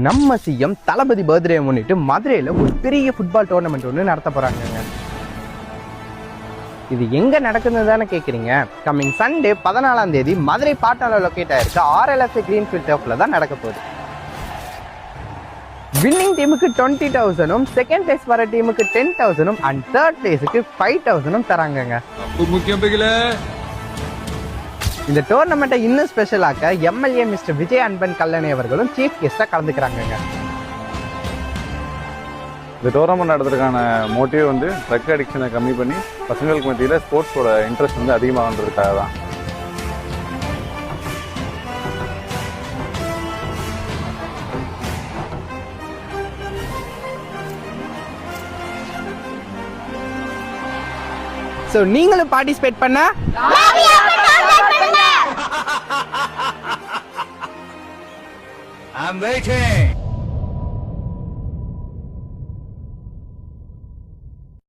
நம்ம சிஎம் தளபதி பர்த்டே முன்னிட்டு மதுரையில் ஒரு பெரிய ஃபுட்பால் டோர்னமெண்ட் ஒன்று நடத்த போறாங்க. இது எங்க நடக்குதுன்னு கேக்குறீங்க? கம்மிங் சண்டே 14ஆம் தேதி மதுரை பாட்டாள லொக்கேட் ஆயிருக்க RLFA கிரீன்ஃபீல்ட் டர்ஃப்ல தான் நடக்க போகுது. வின்னிங் டீமுக்கு 20,000, செகண்ட் பிளேஸ் வர டீமுக்கு 10,000 அண்ட் தேர்ட் பிளேஸுக்கு 5,000 தராங்கங்க. இந்த டோர்னமெண்ட்டை இன்னும் ஸ்பெஷலாக்க MLA மிஸ்டர் விஜய் அன்பன் கல்லணை அவர்களும் சீஃப் கெஸ்டா கலந்துக்கிறாங்க. இந்த டோர்னமெண்ட் நடத்துறதுக்கான மோட்டிவ் வந்து ட்ரக் அடிக்ஷனை கம்மி பண்ணி பசங்களுக்கு மத்தியில் ஸ்போர்ட்ஸோட இன்ட்ரெஸ்ட் வந்து அதிகமாகன்றதுக்காக தான். ஸோ நீங்களும் பார்ட்டிசிபேட் பண்ண I'm waiting.